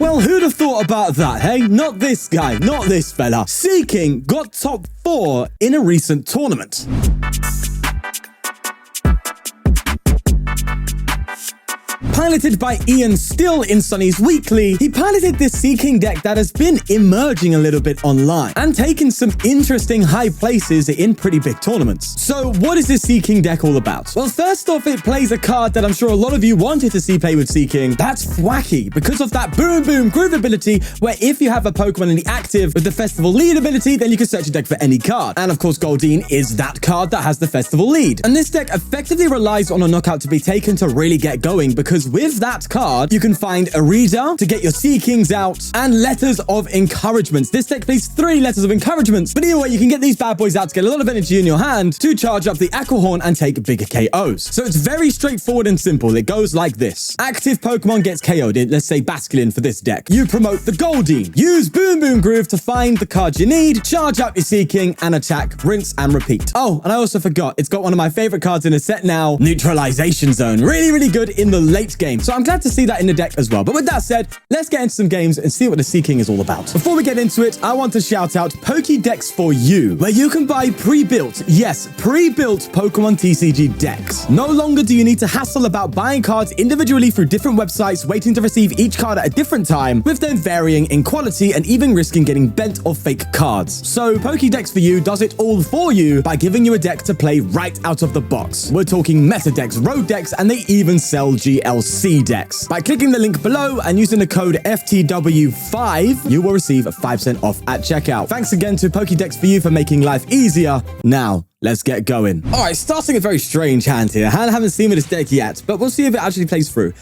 Well, who'd have thought about that, hey? Not this guy, not this fella. Seaking got top 4 in a recent tournament. Piloted by Ian Still in Sunny's Weekly, he piloted this Seaking deck that has been emerging a little bit online and taken some interesting high places in pretty big tournaments. So what is this Seaking deck all about? Well, first off, it plays a card that I'm sure a lot of you wanted to see play with Seaking. That's Thwacky, because of that boom boom groove ability, where if you have a Pokemon in the active with the Festival Lead ability, then you can search your deck for any card. And of course, Goldeen is that card that has the Festival Lead. And this deck effectively relies on a knockout to be taken to really get going, because with that card, you can find a reader to get your Seakings out and letters of encouragements. This deck plays 3 letters of encouragements, but either way, you can get these bad boys out to get a lot of energy in your hand to charge up the Aquahorn and take bigger KOs. So it's very straightforward and simple. It goes like this. Active Pokemon gets KO'd. Let's say Basculin for this deck. You promote the Goldeen. Use Boom Boom Groove to find the cards you need, charge up your Seaking, and attack, rinse, and repeat. Oh, and I also forgot, it's got one of my favorite cards in the set now, Neutralization Zone. Really, really good in the late game. So I'm glad to see that in the deck as well. But with that said, let's get into some games and see what the Seaking is all about. Before we get into it, I want to shout out Pokédex for You, where you can buy pre-built, yes, pre-built Pokemon TCG decks. No longer do you need to hassle about buying cards individually through different websites, waiting to receive each card at a different time, with them varying in quality and even risking getting bent or fake cards. So Pokédex for You does it all for you by giving you a deck to play right out of the box. We're talking meta decks, road decks, and they even sell GLC decks. By clicking the link below and using the code FTW5, you will receive 5% off at checkout. Thanks again to Pokédex for You for making life easier. Now, let's get going. All right, starting a very strange hand here. I haven't seen with this deck yet, but we'll see if it actually plays through.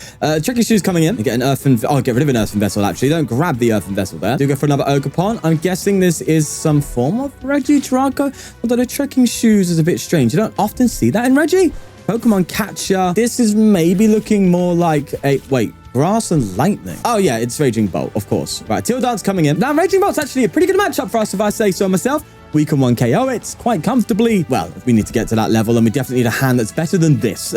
Tricky Shoes coming in. Get an Earthen... Oh, get rid of an Earthen Vessel, actually. Don't grab the Earthen Vessel there. Do go for another Ogerpon. I'm guessing this is some form of Regidrago, although the Trekking Shoes is a bit strange. You don't often see that in Regi. Pokemon Catcher. This is maybe looking more like a... Wait. Grass and Lightning. Oh, yeah, it's Raging Bolt, of course. Right, Teal Dance coming in. Now, Raging Bolt's actually a pretty good matchup for us, if I say so myself. We can 1KO it quite comfortably. Well, if we need to get to that level, then we definitely need a hand that's better than this.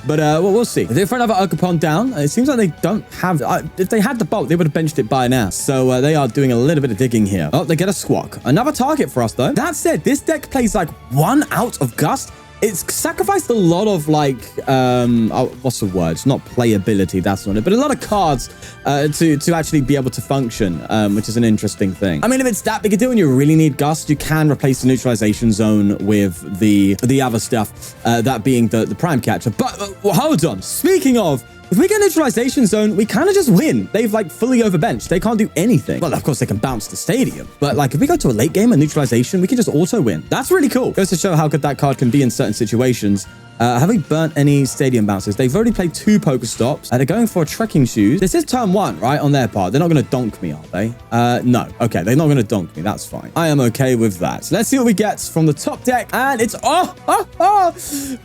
But we'll see. They're for another Ogerpon down. It seems like they don't have... if they had the Bolt, they would have benched it by now. So they are doing a little bit of digging here. Oh, they get a Squawk. Another target for us, though. That said, this deck plays like 1 out of Gust. It's sacrificed a lot of, like, what's the word? It's not playability, that's not it, but a lot of cards to actually be able to function, which is an interesting thing. I mean, if it's that big a deal and you really need Gust, you can replace the Neutralization Zone with the other stuff, that being the Prime Catcher. But hold on. Speaking of, if we get Neutralization Zone, we kind of just win. They've, like, fully overbenched. They can't do anything. Well, of course, they can bounce the stadium. But, like, if we go to a late game and Neutralization, we can just auto-win. That's really cool. Goes to show how good that card can be in certain situations. Have we burnt any stadium bounces? They've already played 2 Pokestops. They're going for a Trekking Shoes. This is turn 1, right, on their part. They're not going to donk me, are they? No. Okay, they're not going to donk me. That's fine. I am okay with that. So let's see what we get from the top deck. And it's...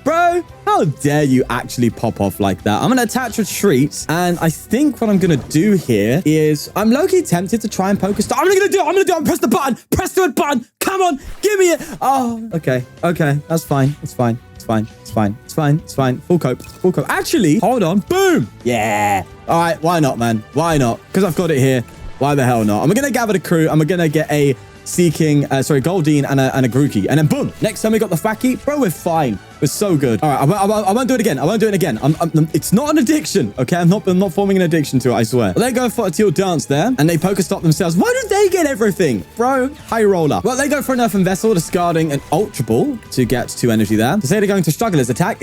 Bro, how dare you actually pop off like that? I'm going to attach Retreat. And I think what I'm going to do here is... I'm low-key tempted to try and Pokestop. I'm going to do it. I'm going to do it. Press the button. Press the button. Come on. Give me it. Oh, okay. Okay. That's fine. It's fine. It's fine. It's fine. It's fine. It's fine. Full cope. Full cope. Actually, hold on. Boom. Yeah. All right. Why not, man? Why not? Because I've got it here. Why the hell not? I'm going to gather the crew. I'm going to get a Seaking, Goldeen and a Grookey. And then boom. Next time we got the Thwacky. Bro, we're fine. We're so good. All right. I won't do it again. I won't do it again. It's not an addiction. Okay. I'm not forming an addiction to it. I swear. Well, they go for a Teal Dance there. And they Pokestop themselves. Why did they get everything? Bro, high roller. Well, they go for an Earthen Vessel, discarding an Ultra Ball to get 2 energy there. To say they're going to struggle his attack,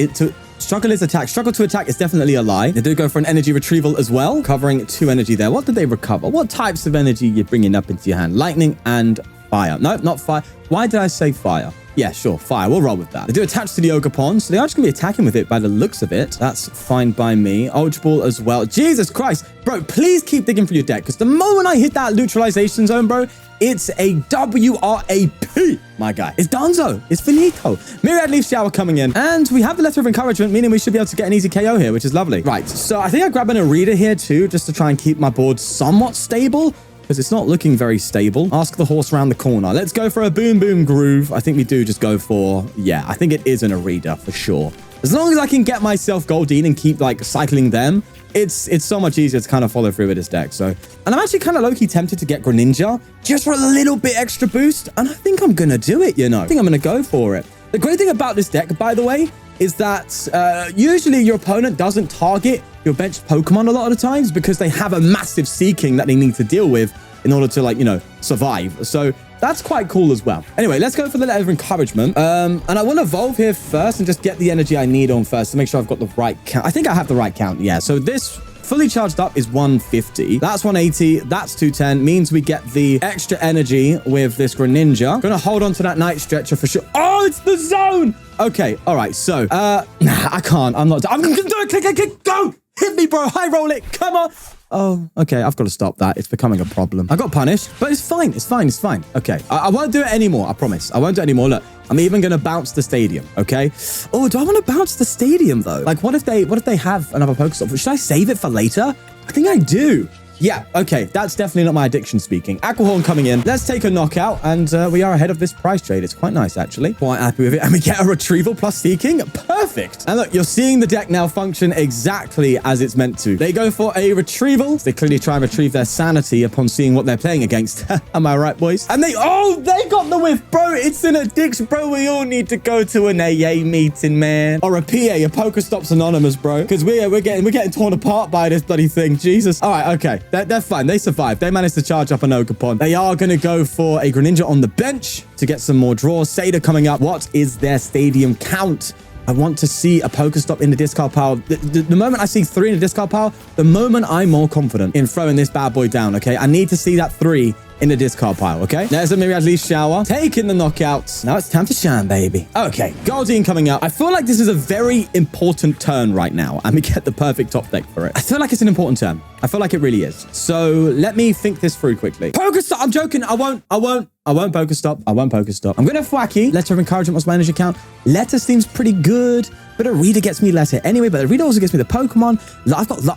struggle to attack is definitely a lie. They do go for an energy retrieval as well, covering 2 energy there. What did they recover? What types of energy you're bringing up into your hand? Lightning and fire. No, not fire. Why did I say fire? Yeah, sure, fire. We'll roll with that. They do attach to the Ogerpon, so they are just going to be attacking with it by the looks of it. That's fine by me. Ultra Ball as well. Jesus Christ. Bro, please keep digging for your deck, because the moment I hit that Neutralization Zone, bro, it's a WRAP, my guy. It's Donzo. It's finito. Myriad Leaf Shower coming in. And we have the Letter of Encouragement, meaning we should be able to get an easy KO here, which is lovely. Right, so I think I'm grabbing a Reader here too, just to try and keep my board somewhat stable, because it's not looking very stable. Ask the horse around the corner. Let's go for a Boom Boom Groove. I think we do just go for... Yeah, I think it is in a Reader for sure. As long as I can get myself Goldeen and keep like cycling them, it's so much easier to kind of follow through with this deck. So, and I'm actually kind of low-key tempted to get Greninja just for a little bit extra boost. And I think I'm going to do it, you know. I think I'm going to go for it. The great thing about this deck, by the way, is that usually your opponent doesn't target your benched Pokemon a lot of the times because they have a massive Seaking that they need to deal with in order to, like, you know, survive. So that's quite cool as well. Anyway, let's go for the letter of encouragement. And I want to evolve here first and just get the energy I need on first to make sure I've got the right count. I think I have the right count. Yeah. So this fully charged up is 150. That's 180. That's 210. Means we get the extra energy with this Greninja. Gonna hold on to that Night Stretcher for sure. Oh, it's the zone. Okay. All right. So, nah, I can't. I'm not. I'm gonna do it. Click. Go. Hit me, bro. High roll it. Come on. Oh, okay. I've got to stop that. It's becoming a problem. I got punished, but it's fine. It's fine. It's fine. Okay. I won't do it anymore. I promise. I won't do it anymore. Look, I'm even going to bounce the stadium. Okay. Oh, do I want to bounce the stadium though? Like, what if they have another Pokestop? Should I save it for later? I think I do. Yeah, okay. That's definitely not my addiction speaking. Aquahorn coming in. Let's take a knockout, and we are ahead of this price trade. It's quite nice, actually. Quite happy with it. And we get a retrieval plus Seaking. Perfect. And look, you're seeing the deck now function exactly as it's meant to. They go for a retrieval. They clearly try and retrieve their sanity upon seeing what they're playing against. Am I right, boys? And they got the whiff, bro. It's an addiction, bro. We all need to go to an AA meeting, man. Or a PA, a Pokestops Anonymous, bro. Because we're getting torn apart by this bloody thing. Jesus. All right, okay. They're fine. They survived. They managed to charge up an Ogerpon. They are going to go for a Greninja on the bench to get some more draws. Seda coming up. What is their stadium count? I want to see a Pokestop in the discard pile. The moment I see 3 in the discard pile, the moment I'm more confident in throwing this bad boy down, okay? I need to see that 3 in the discard pile, okay? There's a Myriad Leaf Shower. Taking the knockouts. Now it's time to shine, baby. Okay, Goldeen coming up. I feel like this is a very important turn right now, and we get the perfect top deck for it. I feel like it's an important turn. I feel like it really is. So let me think this through quickly. Pokestop. I'm joking. I won't Pokestop. I won't Pokestop. I'm going to Thwacky. Letter of encouragement. What's my energy count? Letter seems pretty good. But a reader gets me letter anyway, but a reader also gets me the Pokemon.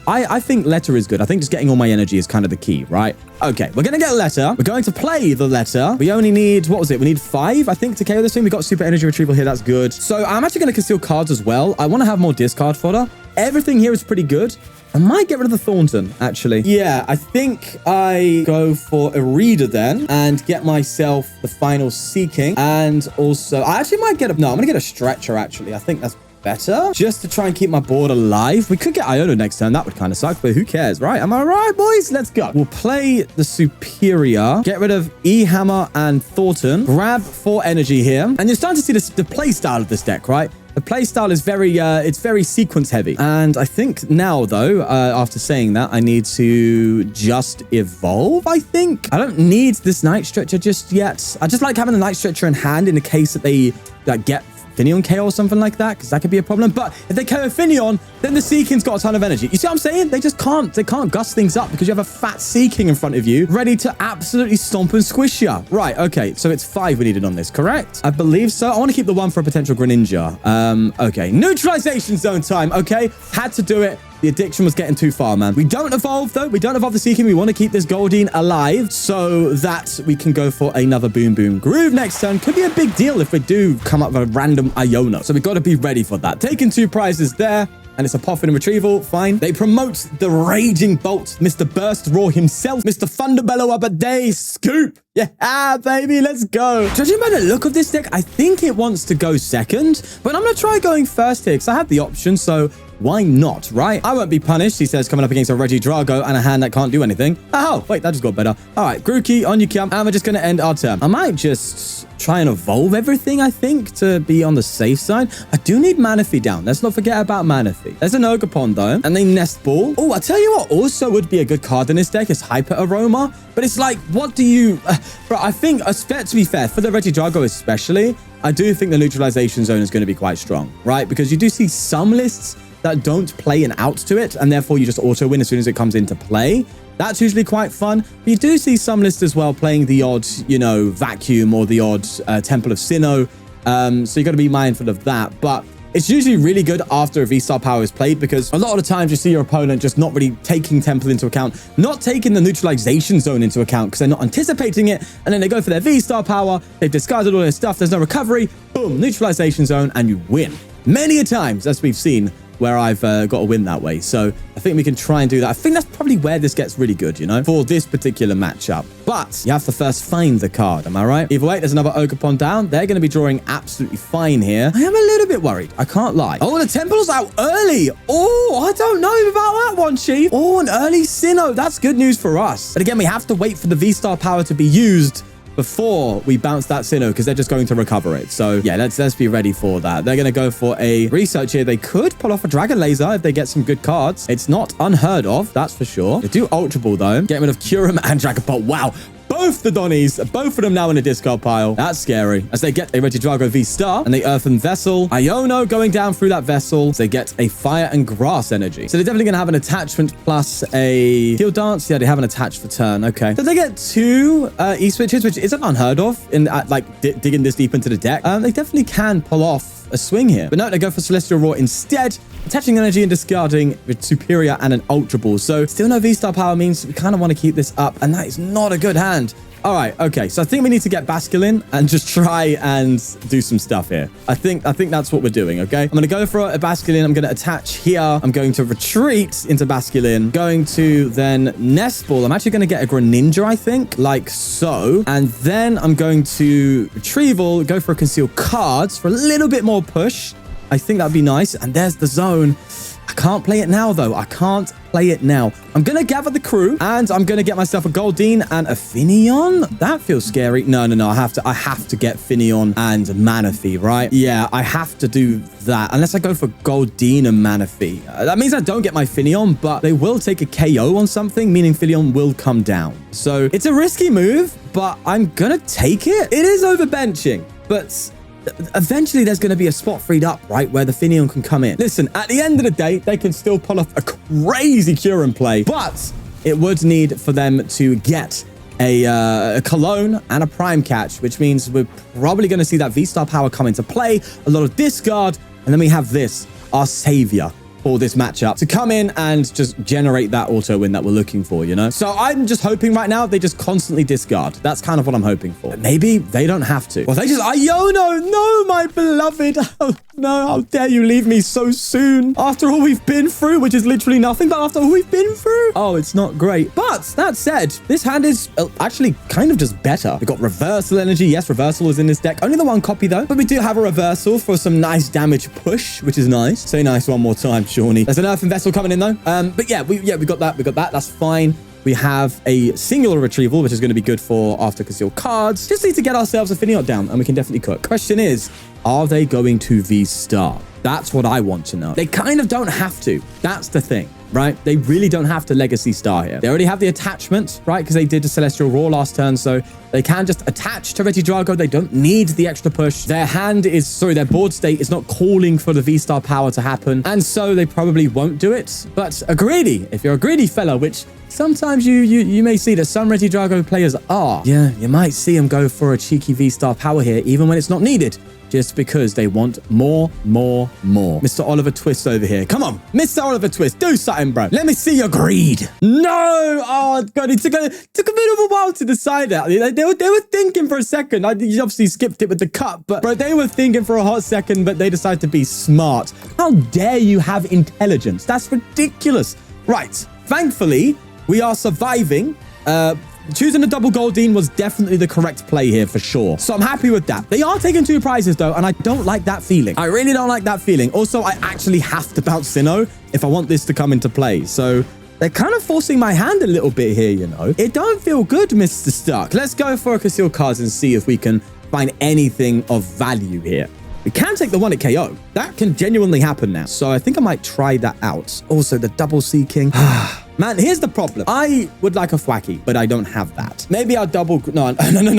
I think letter is good. I think just getting all my energy is kind of the key, right? Okay, we're going to get a letter. We're going to play the letter. We only need, what was it? We need 5, I think, to KO this thing. We got super energy retrieval here. That's good. So I'm actually going to conceal cards as well. I want to have more discard fodder. Everything here is pretty good. I might get rid of the Thornton, actually. Yeah, I think I go for a reader then and get myself the final Seaking. And also, I actually might get a, no, I'm going to get a stretcher, actually. I think that's better just to try and keep my board alive. We could get Iono next turn. That would kind of suck, but who cares, right? Am I right, boys? Let's go. We'll play the Superior, get rid of E-Hammer and Thornton, grab 4 energy here. And you're starting to see this, the play style of this deck, right? The playstyle is very, it's very sequence heavy. And I think now, though, after saying that, I need to just evolve, I think. I don't need this Night Stretcher just yet. I just like having the Night Stretcher in hand in the case that they get Finneon KO or something like that, because that could be a problem. But if they KO Finneon, then the Seaking's got a ton of energy. You see what I'm saying? They just can't, they can't gust things up because you have a fat Seaking in front of you ready to absolutely stomp and squish you. Right, okay, so it's 5 we needed on this, correct? I believe so. I want to keep the 1 for a potential Greninja. Okay, neutralization zone time, okay? Had to do it. The addiction was getting too far, man. We don't evolve, though. We don't evolve the Seaking. We want to keep this Goldeen alive so that we can go for another Boom Boom Groove next turn. Could be a big deal if we do come up with a random Iono. So we've got to be ready for that. Taking 2 prizes there. And it's a Poffin and Retrieval. Fine. They promote the Raging Bolt, Mr. Burst Raw himself, Mr. Thunderbellow up a day. Scoop. Yeah, baby. Let's go. Judging by the look of this deck, I think it wants to go second. But I'm going to try going first here because I have the option. So why not, right? I won't be punished, he says, coming up against a Regidrago and a hand that can't do anything. Oh, wait, that just got better. All right, Grookey, on you come. And we're just going to end our turn. I might just try and evolve everything, I think, to be on the safe side. I do need Manaphy down. Let's not forget about Manaphy. There's an Ogerpon, though, and they Nest Ball. Oh, I tell you what also would be a good card in this deck is Hyper Aroma. But it's like, what do you... bro, I think, to be fair, for the Regidrago especially, I do think the neutralization zone is going to be quite strong, right? Because you do see some lists that don't play an out to it, and therefore you just auto win as soon as it comes into play. That's usually quite fun. But you do see some lists as well playing the odd, you know, Vacuum or the odd Temple of Sinnoh. So you got to be mindful of that. But it's usually really good after a V-Star power is played because a lot of the times you see your opponent just not really taking Temple into account, not taking the neutralization zone into account because they're not anticipating it. And then they go for their V-Star power. They've discarded all their stuff. There's no recovery. Boom, neutralization zone, and you win. many a times, as we've seen, where I've got a win that way. So I think we can try and do that. I think that's probably where this gets really good, you know, for this particular matchup. But you have to first find the card, am I right? Either way, there's another Ogerpon down. They're going to be drawing absolutely fine here. I am a little bit worried. I can't lie. Oh, the Temple's out early. Oh, I don't know about that one, Chief. Oh, an early Sinnoh. That's good news for us. But again, we have to wait for the V-Star power to be used before we bounce that Sinnoh, because they're just going to recover it. So yeah, let's be ready for that. They're going to go for a research here. They could pull off a Dragon Laser if they get some good cards. It's not unheard of, that's for sure. They do Ultra Ball though. Get rid of Kyurem and Dragapult. Wow. Both the Donnies, both of them now in a discard pile. That's scary. As they get a Regidrago V-Star and the Earthen Vessel. Iono going down through that vessel. So they get a Fire and Grass energy. So they're definitely going to have an attachment plus a Field Dance. Yeah, they have an attached for turn. Okay. So they get two E-switches, which isn't unheard of in digging this deep into the deck. They definitely can pull off a swing here. But no, they go for Celestial Roar instead. Attaching energy and discarding with Superior and an Ultra Ball. So still no V-Star power means we kind of want to keep this up. And that is not a good hand. All right, okay. So I think we need to get Basculin and just try and do some stuff here. I think that's what we're doing, okay? I'm going to go for a Basculin. I'm going to attach here. I'm going to retreat into Basculin. Going to then Nest Ball. I'm actually going to get a Greninja, I think, like so. And then I'm going to Retrieval, go for a Conceal Cards for a little bit more push. I think that'd be nice. And there's the zone. I can't play it now, though. I can't play it now. I'm going to gather the crew, and I'm going to get myself a Goldeen and a Finneon. That feels scary. No. I have to get Finneon and Manaphy, right? Yeah, I have to do that. Unless I go for Goldeen and Manaphy. That means I don't get my Finneon, but they will take a KO on something, meaning Finneon will come down. So it's a risky move, but I'm going to take it. It is overbenching, but eventually there's going to be a spot freed up, right, where the Finneon can come in. Listen, at the end of the day, they can still pull off a crazy Kyurem play, but it would need for them to get a Cologne and a Prime Catch, which means we're probably going to see that V-Star power come into play, a lot of discard, and then we have this, our savior for this matchup, to come in and just generate that auto win that we're looking for, you know? So I'm just hoping right now they just constantly discard. That's kind of what I'm hoping for. But maybe they don't have to. Well, they just, Iono, no, my beloved. Oh, no, how dare you leave me so soon after all we've been through, which is literally nothing, but after all we've been through. Oh, it's not great. But that said, this hand is actually kind of just better. We've got Reversal energy. Yes, Reversal is in this deck. Only the one copy though, but we do have a Reversal for some nice damage push, which is nice. Say nice one more time, Shawnee. There's an Earthen Vessel coming in though. But yeah, we got that. We got that. That's fine. We have a singular Retrieval, which is going to be good for after Conceal Cards. Just need to get ourselves a Finneon down, and we can definitely cook. Question is, are they going to V-Star? That's what I want to know. They kind of don't have to. That's the thing, right? They really don't have to Legacy Star here. They already have the attachment, right? Because they did the Celestial Roar last turn, so they can just attach to Regidrago. They don't need the extra push. Their board state is not calling for the V-Star power to happen, and so they probably won't do it. But if you're a greedy fellow, which sometimes you may see that some Regidrago players are, yeah, you might see them go for a cheeky V-Star power here, even when it's not needed, just because they want more. Mr. Oliver Twist over here. Come on, Mr. Oliver Twist, do something, bro. Let me see your greed. No! Oh, God, it took a bit of a while to decide that. They were thinking for a second. You obviously skipped it with the cut, but bro, they were thinking for a hot second, but they decided to be smart. How dare you have intelligence? That's ridiculous. Right. Thankfully, we are surviving. Choosing a double Goldeen was definitely the correct play here for sure. So I'm happy with that. They are taking 2 prizes though, and I don't like that feeling. I really don't like that feeling. Also, I actually have to bounce Sinnoh if I want this to come into play. So they're kind of forcing my hand a little bit here, you know. It don't feel good, Mr. Stark. Let's go for a Conceal Cards and see if we can find anything of value here. We can take the one at KO. That can genuinely happen now. So I think I might try that out. Also, the double Seaking. Man, here's the problem. I would like a Thwacky, but I don't have that. Maybe I'll double... No,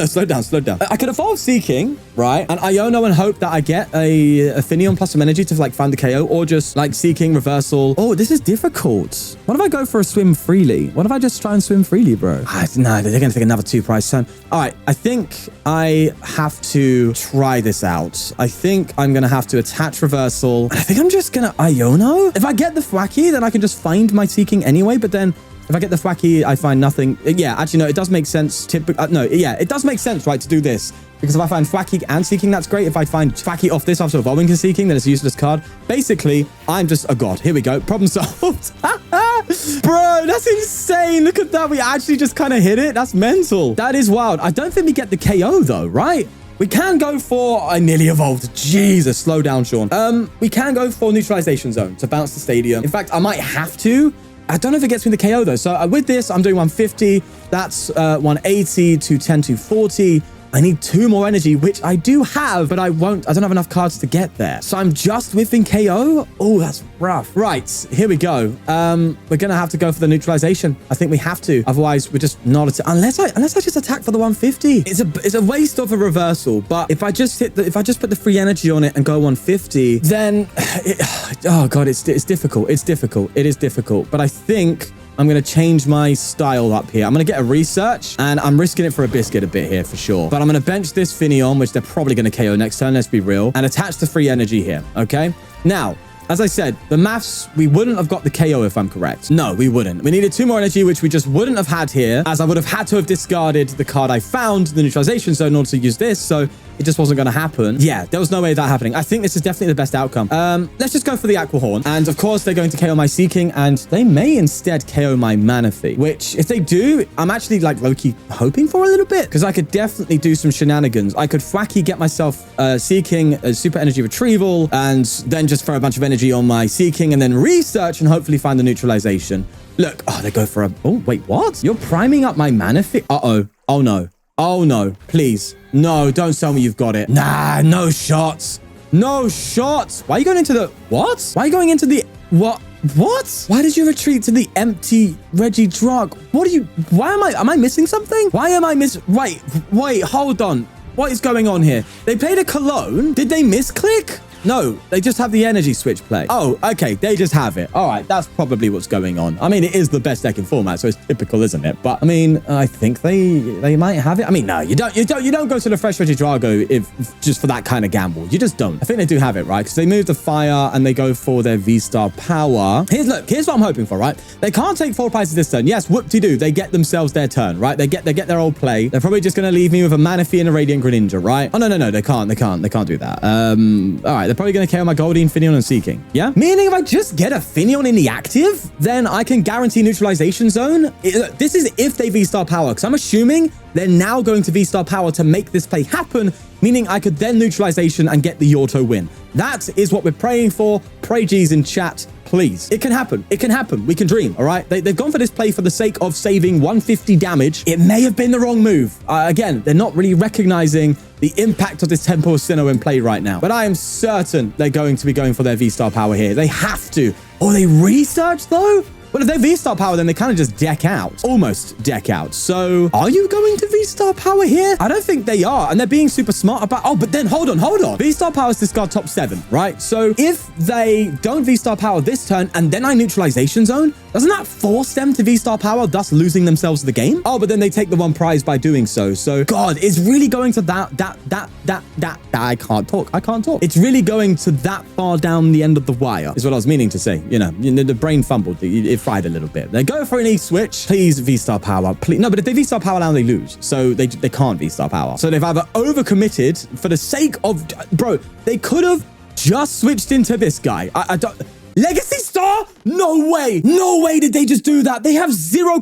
slow down. I could evolve Seaking, right? And Iono and hope that I get a Finneon plus some energy to like find the KO, or just like Seaking, Reversal. Oh, this is difficult. What if I go for a Swim Freely? What if I just try and Swim Freely, bro? No, they're going to take another 2 prize turn. All right, I think I have to try this out. I think I'm going to have to attach Reversal. And I think I'm just going to Iono. If I get the Thwacky, then I can just find my Seaking anyway, but then If I get the Thwacky, I find nothing. Yeah, actually, no, it does make sense. It does make sense, right, to do this. Because if I find Thwacky and Seaking, that's great. If I find Thwacky off this after evolving to Seaking, then it's a useless card. Basically, I'm just a god. Here we go. Problem solved. Bro, that's insane. Look at that. We actually just kind of hit it. That's mental. That is wild. I don't think we get the KO, though, right? We can go for... I nearly evolved. Jesus, slow down, Sean. We can go for neutralization zone to bounce the stadium. In fact, I might have to. I don't know if it gets me the KO, though. So with this, I'm doing 150. That's 180 to 10 to 40. I need 2 more energy, which I do have, but I don't have enough cards to get there. So I'm just whiffing KO. Oh, that's rough. Right, here we go. We're going to have to go for the neutralization. I think we have to. Otherwise, we're just not... Unless I just attack for the 150. It's a waste of a reversal. But if I just put the free energy on it and go 150, then... oh, God, it's difficult. It's difficult. It is difficult. But I think... I'm going to change my style up here. I'm going to get a research, and I'm risking it for a biscuit a bit here for sure. But I'm going to bench this Finion, which they're probably going to KO next turn, let's be real, and attach the free energy here, okay? Now, as I said, the maths, we wouldn't have got the KO if I'm correct. No, we wouldn't. We needed 2 more energy, which we just wouldn't have had here, as I would have had to have discarded the card I found, the neutralization zone, in order to use this, so it just wasn't going to happen. Yeah, there was no way of that happening. I think this is definitely the best outcome. Let's just go for the Aqua Horn. And of course, they're going to KO my Seaking, and they may instead KO my Manaphy, which if they do, I'm actually like low-key hoping for a little bit, because I could definitely do some shenanigans. I could Thwacky, get myself Seaking, super energy retrieval, and then just throw a bunch of energy on my Seaking, and then research and hopefully find the neutralization. Look, oh, they go for a... Oh, wait, what? You're priming up my Manaphy? Uh-oh. Oh, no. Oh, no. Please. No, don't tell me you've got it. Nah, no shots. No shots. Why are you going into the... What? Why are you going into the... What? What? Why did you retreat to the empty Regidrago? What are you... Why am I missing something? Why am I Wait, hold on. What is going on here? They played a Cologne? Did they misclick? No, they just have the energy switch play. Oh, okay. They just have it. All right. That's probably what's going on. I mean, it is the best deck in format, so it's typical, isn't it? But I mean, I think they might have it. I mean, no, you don't go to the fresh Regidrago if just for that kind of gamble. You just don't. I think they do have it, right? Because they move the fire and they go for their V-Star power. Here's what I'm hoping for, right? They can't take 4 prizes this turn. Yes, whoop-de-doo. They get themselves their turn, right? They get their old play. They're probably just going to leave me with a Manaphy and a Radiant Greninja, right? Oh, no. They can't do that. All right. They're probably going to KO my Goldeen, Finion, and Seaking. Yeah? Meaning if I just get a Finion in the active, then I can guarantee neutralization zone. This is if they V-Star power, because I'm assuming they're now going to V-Star power to make this play happen, meaning I could then neutralization and get the auto win. That is what we're praying for. Pray G's in chat, please. It can happen. It can happen. We can dream, all right? They've gone for this play for the sake of saving 150 damage. It may have been the wrong move. Again, they're not really recognizing the impact of this Temple of Sinnoh in play right now. But I am certain they're going to be going for their V-Star power here. They have to. Oh, they research, though? Well, if they're V-Star power, then they kind of just deck out. Almost deck out. So, are you going to V-Star power here? I don't think they are. And they're being super smart about... Oh, but then hold on. V-Star power is discard top 7, right? So, if they don't V-Star power this turn and then I neutralization zone, doesn't that force them to V-Star power, thus losing themselves the game? Oh, but then they take the 1 prize by doing so. So, God, it's really going to I can't talk. It's really going to that far down the end of the wire, is what I was meaning to say. You know, the brain fumbled. It fried a little bit. They go for an E-switch. Please V-Star power. Please. No, but if they V-Sstar power now, they lose. So they can't V-Star power. So they've either overcommitted for the sake of... Bro, they could have just switched into this guy. I don't... Legacy Star? No way. No way did they just do that. They have 0...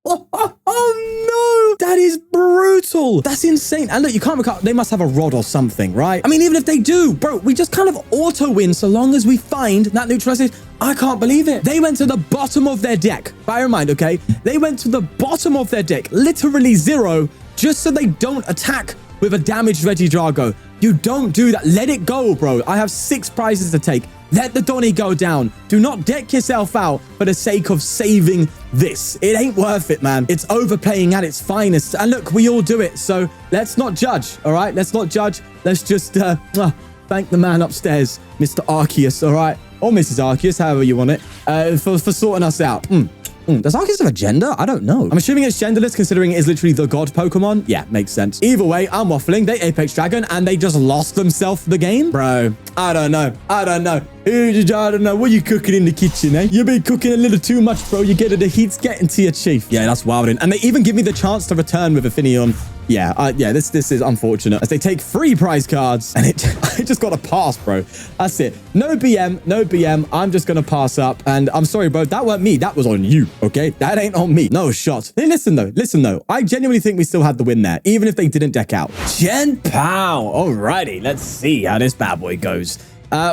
Oh, no. That is brutal. That's insane. And look, you can't recover. They must have a rod or something, right? I mean, even if they do, bro, we just kind of auto win so long as we find that neutralization. I can't believe it. They went to the bottom of their deck. Bear in mind, okay? They went to the bottom of their deck, literally 0, just so they don't attack with a damaged Regidrago. You don't do that. Let it go, bro. I have 6 prizes to take. Let the Donny go down. Do not deck yourself out for the sake of saving this. It ain't worth it, man. It's overplaying at its finest. And look, we all do it. So let's not judge, all right? Let's not judge. Let's just thank the man upstairs, Mr. Arceus, all right? Or Mrs. Arceus, however you want it, for sorting us out. Does Arceus have a gender? I don't know. I'm assuming it's genderless considering it is literally the god Pokemon. Yeah, makes sense. Either way, I'm waffling. They Apex Dragon and they just lost themselves the game. Bro, I don't know. I don't know. What are you cooking in the kitchen, eh? You've been cooking a little too much, bro. You get it. The heat's getting to your chief. Yeah, that's wilding. And they even give me the chance to return with a Finneon. Yeah, this is unfortunate as they take 3 prize cards and I just got to pass, bro. That's it. No BM. I'm just going to pass up. And I'm sorry, bro. That weren't me. That was on you. Okay. That ain't on me. No shot. Hey, listen though. I genuinely think we still had the win there, even if they didn't deck out. Chen Pao. Alrighty. Let's see how this bad boy goes.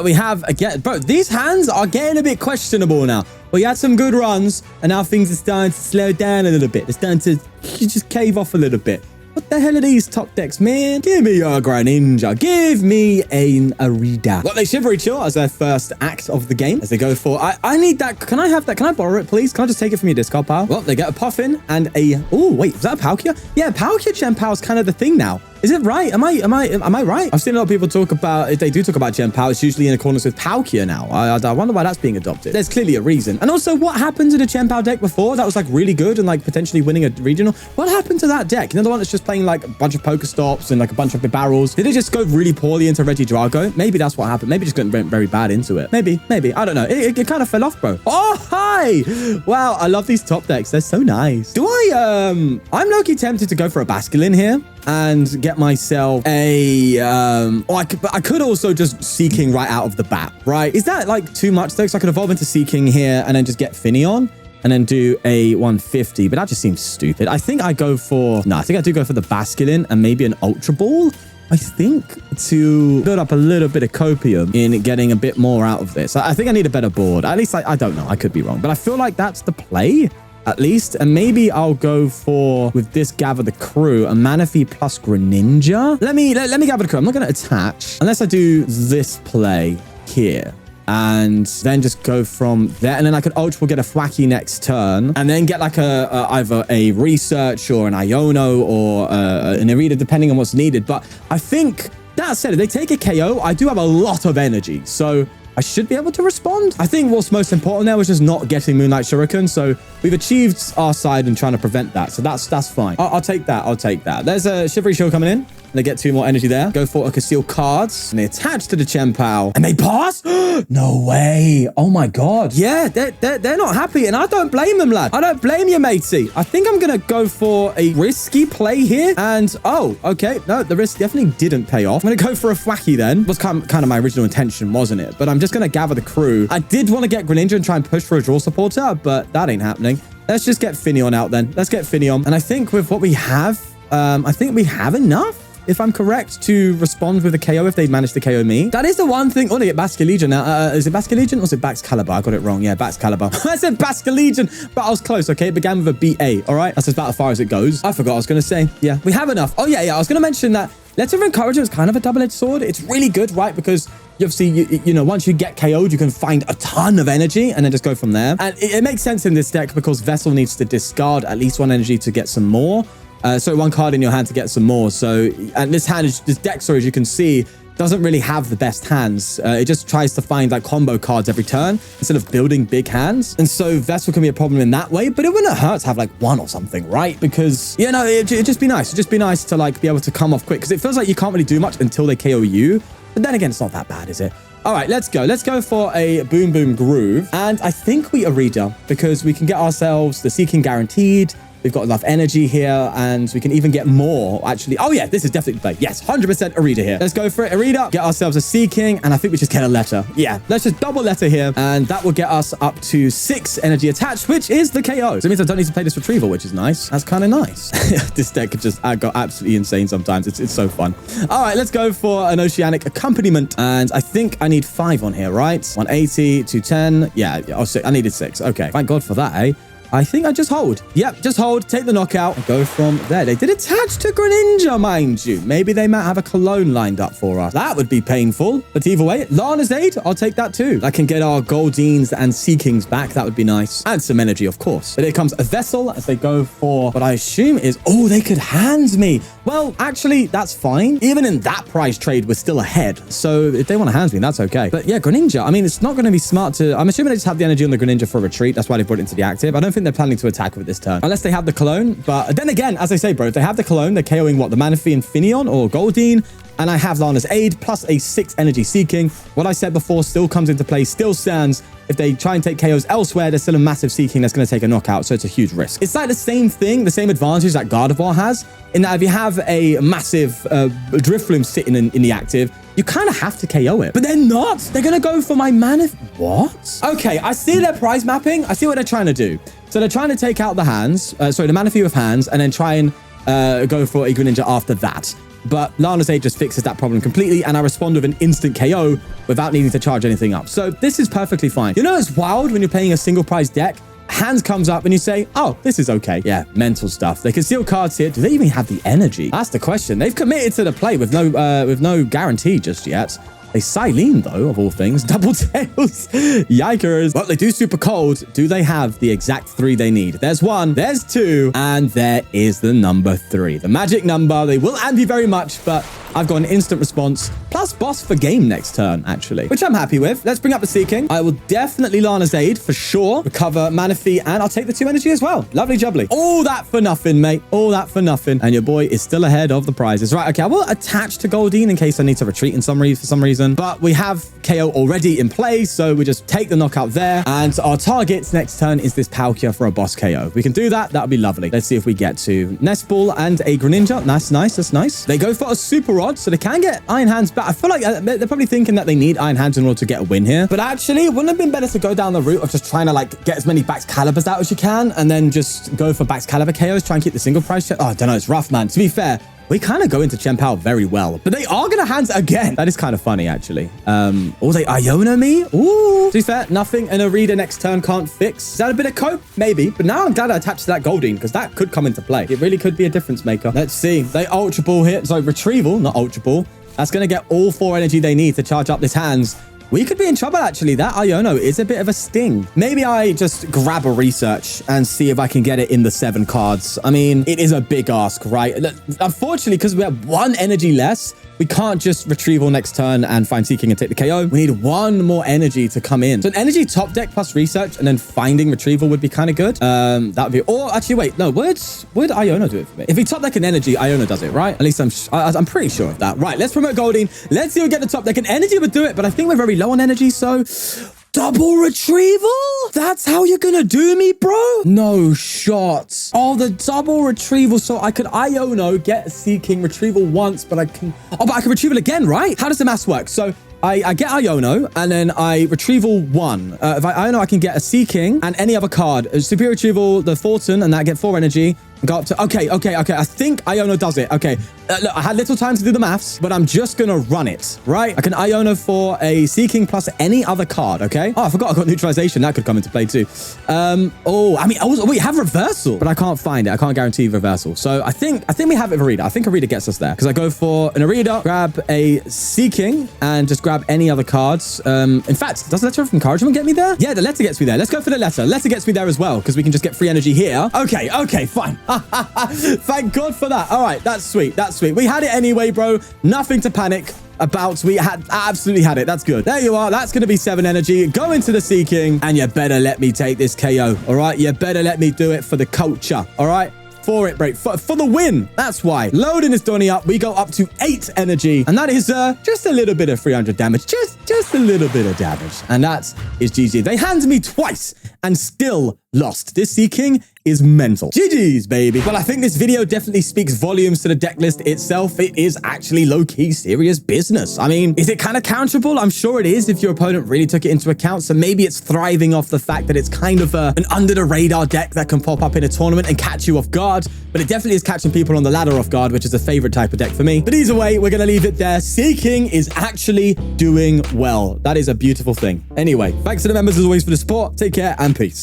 We have again, bro, these hands are getting a bit questionable now. We had some good runs and now things are starting to slow down a little bit. They're starting to just cave off a little bit. What the hell are these top decks, man? Give me a Greninja. Give me an Arida. Got they Shivery Chill as their first act of the game as they go for. I need that. Can I have that? Can I borrow it, please? Can I just take it from your discard pile? Well, they get a Puffin and a. Oh, wait, is that a Palkia? Yeah, Palkia Chen Pao is kind of the thing now. Is it right? Am I right? I've seen a lot of people talk about, if they do talk about Chen Pao, it's usually in accordance with Palkia now. I wonder why that's being adopted. There's clearly a reason. And also, what happened to the Chen Pao deck before? That was like really good and like potentially winning a regional. What happened to that deck? You know, the one that's just playing like a bunch of Pokestops and like a bunch of barrels. Did it just go really poorly into Regidrago? Maybe that's what happened. Maybe just went very bad into it. Maybe. I don't know. It kind of fell off, bro. Oh, hi. Wow, I love these top decks. They're so nice. I'm low-key tempted to go for a Basculin here and get myself a I could also just Seaking right out of the bat, right? Is that like too much though? So I could evolve into Seaking here and then just get Finneon and then do a 150, but that just seems stupid. I think I do go for the Basculin and maybe an Ultra Ball, I think, to build up a little bit of copium in getting a bit more out of this. I think I need a better board. At least I don't know. I could be wrong, but I feel like that's the play. At least, and maybe I'll go for, with this Gather the Crew, a Manaphy plus Greninja. Let me Gather the Crew. I'm not going to attach unless I do this play here. And then just go from there. And then I could Ultra get a Thwacky next turn. And then get like either a Research or an Iono or an Arita, depending on what's needed. But I think, that said, if they take a KO, I do have a lot of energy. So I should be able to respond. I think what's most important there was just not getting Moonlight Shuriken. So we've achieved our side in trying to prevent that. So that's fine. I'll take that. There's a Shivery Shield coming in. They get 2 more energy there. Go for a Conceal Cards. And they attach to the Chen Pao. And they pass? No way. Oh my God. Yeah, they're not happy. And I don't blame them, lad. I don't blame you, matey. I think I'm going to go for a risky play here. And, oh, okay. No, the risk definitely didn't pay off. I'm going to go for a Thwacky then. Was kind of my original intention, wasn't it? But I'm just going to Gather the Crew. I did want to get Greninja and try and push for a draw supporter, but that ain't happening. Let's just get Finneon out then. Let's get Finneon. And I think with what we have, I think we have enough, if I'm correct, to respond with a KO if they manage to KO me. That is the one thing. Oh, they get Basculegion now. Is it Basculegion or is it Baxcalibur? I got it wrong. Yeah, Baxcalibur. I said Basculegion, but I was close, okay? It began with a BA, all right? That's about as far as it goes. I forgot what I was going to say. Yeah, we have enough. Oh, yeah. I was going to mention that Letter of Encouragement is kind of a double-edged sword. It's really good, right? Because you obviously, you know, once you get KO'd, you can find a ton of energy and then just go from there. And it makes sense in this deck because Vessel needs to discard at least 1 energy to get some more. So 1 card in your hand to get some more. So, and this deck, sorry, as you can see, doesn't really have the best hands. It just tries to find like combo cards every turn instead of building big hands. And so Vessel can be a problem in that way, but it wouldn't hurt to have like 1 or something, right? Because, you know, it'd just be nice. It'd just be nice to like be able to come off quick because it feels like you can't really do much until they KO you. But then again, it's not that bad, is it? All right, let's go. Let's go for a Boom Boom Groove. And I think we Arida because we can get ourselves the Seaking guaranteed. We've got enough energy here, and we can even get more, actually. Oh, yeah, this is definitely the play. Yes, 100% Arida here. Let's go for it. Arida, get ourselves a Seaking, and I think we just get a letter. Yeah, let's just double letter here, and that will get us up to 6 energy attached, which is the KO. So it means I don't need to play this Retrieval, which is nice. That's kind of nice. This deck could just go absolutely insane sometimes. It's so fun. All right, let's go for an Oceanic Accompaniment, and I think I need 5 on here, right? 180, 210. Yeah, I needed 6. Okay, thank God for that, eh? I think I just hold. Yep, just hold, take the knockout, and go from there. They did attach to Greninja, mind you. Maybe they might have a Cologne lined up for us. That would be painful. But either way, Lana's Aid, I'll take that too. I can get our Goldines and Seakings back. That would be nice. And some energy, of course. But here comes a Vessel as they go for what I assume is, oh, they could hand me. Well, actually, that's fine. Even in that price trade, we're still ahead. So if they want to hand me, that's okay. But yeah, Greninja, I mean, it's not going to be smart to... I'm assuming they just have the energy on the Greninja for a retreat. That's why they brought it into the active. I don't think think they're planning to attack with this turn. Unless they have the Cologne. But then again, as I say, bro, if they have the Cologne, they're KOing what? The Manaphy and Finneon or Goldeen. And I have Lana's Aid plus a 6 energy Seaking. What I said before still comes into play, still stands. If they try and take KOs elsewhere, there's still a massive Seaking that's going to take a knockout. So it's a huge risk. It's like the same thing, the same advantage that Gardevoir has. In that if you have a massive Drifloon sitting in the active, you kind of have to KO it. But they're not. They're going to go for my Manaphy. What? Okay, I see their prize mapping. I see what they're trying to do. So they're trying to take out the hands. Sorry, the Manaphy with hands. And then try and go for a Greninja after that. But Lana's Aid just fixes that problem completely, and I respond with an instant KO without needing to charge anything up. So this is perfectly fine. You know, it's wild when you're playing a single prize deck. Hands comes up and you say, oh, this is okay. Yeah, mental stuff. They can steal cards here. Do they even have the energy? That's the question. They've committed to the play with no guarantee just yet. They Silene, though, of all things. Double tails. Yikers. Well, they do super cold. Do they have the exact 3 they need? There's 1, there's 2, and there is the number 3. The magic number. They will amp you very much, but I've got an instant response. Plus boss for game next turn, actually, which I'm happy with. Let's bring up the Seaking. I will definitely Lana's Aid for sure. Recover Manaphy, and I'll take the 2 energy as well. Lovely jubbly. All that for nothing, mate. All that for nothing. And your boy is still ahead of the prizes. Right, okay, I will attach to Goldeen in case I need to retreat for some reason. But we have KO already in play, so we just take the knockout there. And our target next turn is this Palkia for a boss KO. If we can do that, that would be lovely. Let's see if we get to Nest Ball and a Greninja. That's nice. That's nice. They go for a Super Rod, so they can get Iron Hands back. I feel like they're probably thinking that they need Iron Hands in order to get a win here. But actually, wouldn't it have been better to go down the route of just trying to like get as many Baxcaliburs out as you can and then just go for Baxcalibur KOs, try and keep the single price check? Oh, I don't know. It's rough, man. To be fair, we kind of go into Chien-Pao very well, but they are going to hands again. That is kind of funny, actually. Oh, they Iono me? Ooh. To be fair, nothing an Arita next turn can't fix. Is that a bit of cope? Maybe. But now I'm glad I attached to that Goldeen because that could come into play. It really could be a difference maker. Let's see. They Ultra Ball here. So Retrieval, not Ultra Ball. That's going to get all 4 energy they need to charge up this hands. We could be in trouble, actually. That Iono is a bit of a sting. Maybe I just grab a research and see if I can get it in the 7 cards. I mean, it is a big ask, right? Unfortunately, because we have 1 energy less, we can't just Retrieval next turn and find Seaking and take the KO. We need 1 more energy to come in. So an energy top deck plus research and then finding Retrieval would be kind of good. That would be... Or actually, wait. No, would Iono do it for me? If we top deck an energy, Iono does it, right? At least I'm pretty sure of that. Right, let's promote Goldeen. Let's see if we get the top deck. An energy would do it, but I think we're very low on energy, so... Double Retrieval? That's how you're gonna do me, bro? No shot. Oh, the double Retrieval. So I could Iono, get a Seaking, Retrieval once, but I can... Oh, but I can Retrieval again, right? How does the maths work? So I get Iono, and then I Retrieval 1. If I Iono, I can get a Seaking and any other card. Superior Retrieval, the Fortune, and that get 4 energy. Go up to... Okay. I think Iono does it. Okay. Look, I had little time to do the maths, but I'm just going to run it, right? I can Iono for a Seaking plus any other card, okay? Oh, I forgot I got neutralization. That could come into play too. We have reversal, but I can't find it. I can't guarantee reversal. So I think we have it for Arita. I think Arita gets us there because I go for an Arita, grab a Seaking, and just grab any other cards. In fact, does Letter of Encouragement get me there? Yeah, the letter gets me there. Let's go for the letter. Letter gets me there as well because we can just get free energy here. Okay, fine. Thank God for that. All right, that's sweet. We had it anyway, bro. Nothing to panic about. We had absolutely had it. That's good. There you are. That's going to be 7 energy. Go into the Seaking, and you better let me take this KO. All right, you better let me do it for the culture. All right. For it, break. For the win. That's why. Loading is Donny up. We go up to 8 energy. And that is just a little bit of 300 damage. Just a little bit of damage. And that is GG. They handed me twice and still lost. This Seaking is mental. GG's, baby. Well, I think this video definitely speaks volumes to the deck list itself. It is actually low-key serious business. I mean, is it kind of counterable? I'm sure it is if your opponent really took it into account. So maybe it's thriving off the fact that it's kind of an under-the-radar deck that can pop up in a tournament and catch you off guard. But it definitely is catching people on the ladder off guard, which is a favorite type of deck for me. But either way, we're going to leave it there. Seaking is actually doing well. That is a beautiful thing. Anyway, thanks to the members as always for the support. Take care and peace.